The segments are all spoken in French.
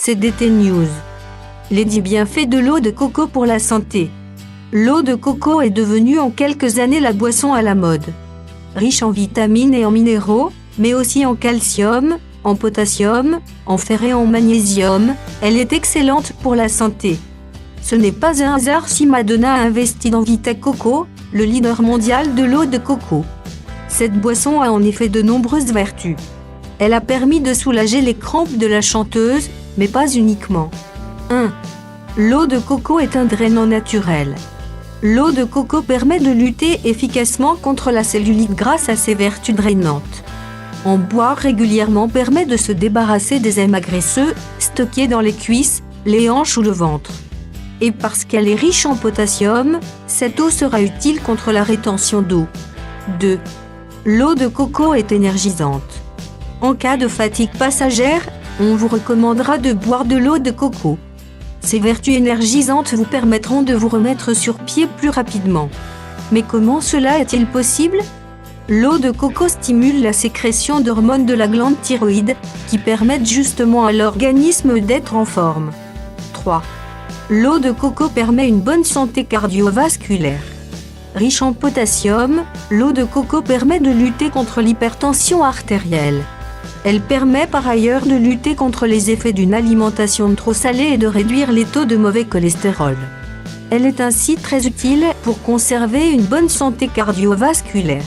CDT News. Les 10 bienfaits de l'eau de coco pour la santé. L'eau de coco est devenue en quelques années la boisson à la mode. Riche en vitamines et en minéraux, mais aussi en calcium, en potassium, en fer et en magnésium, elle est excellente pour la santé. Ce n'est pas un hasard si Madonna a investi dans Vita Coco, le leader mondial de l'eau de coco. Cette boisson a en effet de nombreuses vertus. Elle a permis de soulager les crampes de la chanteuse, mais pas uniquement. 1. L'eau de coco est un drainant naturel. L'eau de coco permet de lutter efficacement contre la cellulite grâce à ses vertus drainantes. En boire régulièrement permet de se débarrasser des aimants graisseux stockés dans les cuisses, les hanches ou le ventre. Et parce qu'elle est riche en potassium, cette eau sera utile contre la rétention d'eau. 2. L'eau de coco est énergisante. En cas de fatigue passagère, on vous recommandera de boire de l'eau de coco. Ces vertus énergisantes vous permettront de vous remettre sur pied plus rapidement. Mais comment cela est-il possible ? L'eau de coco stimule la sécrétion d'hormones de la glande thyroïde, qui permettent justement à l'organisme d'être en forme. 3. L'eau de coco permet une bonne santé cardiovasculaire. Riche en potassium, l'eau de coco permet de lutter contre l'hypertension artérielle. Elle permet par ailleurs de lutter contre les effets d'une alimentation trop salée et de réduire les taux de mauvais cholestérol. Elle est ainsi très utile pour conserver une bonne santé cardiovasculaire.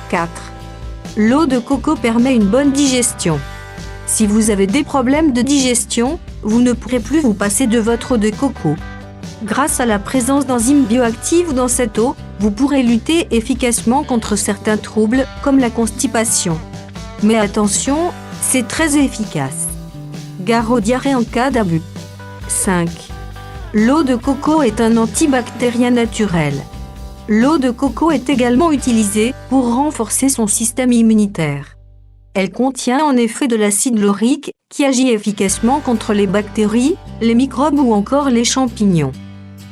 4. L'eau de coco permet une bonne digestion. Si vous avez des problèmes de digestion, vous ne pourrez plus vous passer de votre eau de coco. Grâce à la présence d'enzymes bioactives dans cette eau, vous pourrez lutter efficacement contre certains troubles comme la constipation. Mais attention, c'est très efficace. Gare aux diarrhées en cas d'abus. 5. L'eau de coco est un antibactérien naturel. L'eau de coco est également utilisée pour renforcer son système immunitaire. Elle contient en effet de l'acide laurique qui agit efficacement contre les bactéries, les microbes ou encore les champignons.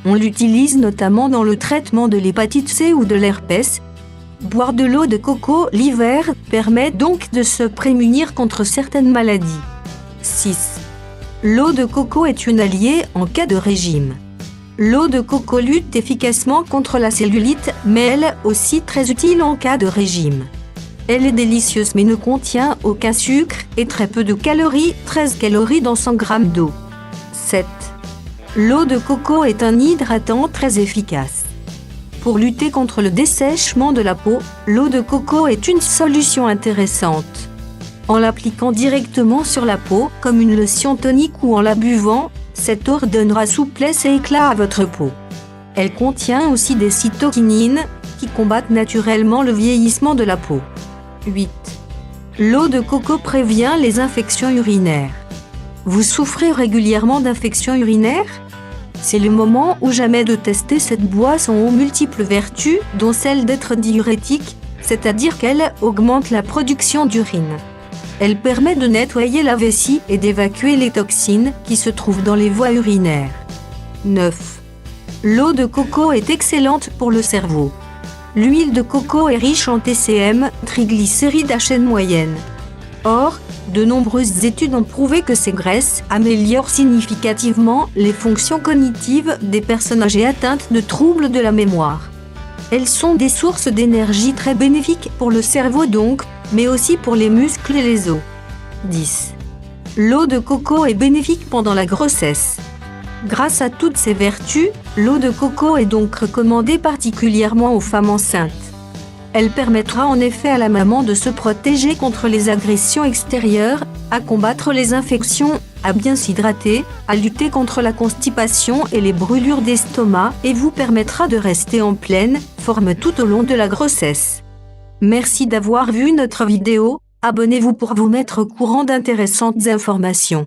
On l'utilise notamment dans le traitement de l'hépatite C ou de l'herpès. Boire de l'eau de coco l'hiver permet donc de se prémunir contre certaines maladies. 6. L'eau de coco est une alliée en cas de régime. L'eau de coco lutte efficacement contre la cellulite, mais elle est aussi très utile en cas de régime. Elle est délicieuse mais ne contient aucun sucre et très peu de calories, 13 calories dans 100 g d'eau. 7. L'eau de coco est un hydratant très efficace. Pour lutter contre le dessèchement de la peau, l'eau de coco est une solution intéressante. En l'appliquant directement sur la peau, comme une lotion tonique ou en la buvant, cette eau donnera souplesse et éclat à votre peau. Elle contient aussi des cytokinines, qui combattent naturellement le vieillissement de la peau. 8. L'eau de coco prévient les infections urinaires. Vous souffrez régulièrement d'infections urinaires ? C'est le moment ou jamais de tester cette boisson aux multiples vertus, dont celle d'être diurétique, c'est-à-dire qu'elle augmente la production d'urine. Elle permet de nettoyer la vessie et d'évacuer les toxines qui se trouvent dans les voies urinaires. 9. L'eau de coco est excellente pour le cerveau. L'huile de coco est riche en TCM, triglycérides à chaîne moyenne. Or, de nombreuses études ont prouvé que ces graisses améliorent significativement les fonctions cognitives des personnes âgées atteintes de troubles de la mémoire. Elles sont des sources d'énergie très bénéfiques pour le cerveau donc, mais aussi pour les muscles et les os. 10. L'eau de coco est bénéfique pendant la grossesse. Grâce à toutes ces vertus, l'eau de coco est donc recommandée particulièrement aux femmes enceintes. Elle permettra en effet à la maman de se protéger contre les agressions extérieures, à combattre les infections, à bien s'hydrater, à lutter contre la constipation et les brûlures d'estomac et vous permettra de rester en pleine forme tout au long de la grossesse. Merci d'avoir vu notre vidéo, abonnez-vous pour vous mettre au courant d'intéressantes informations.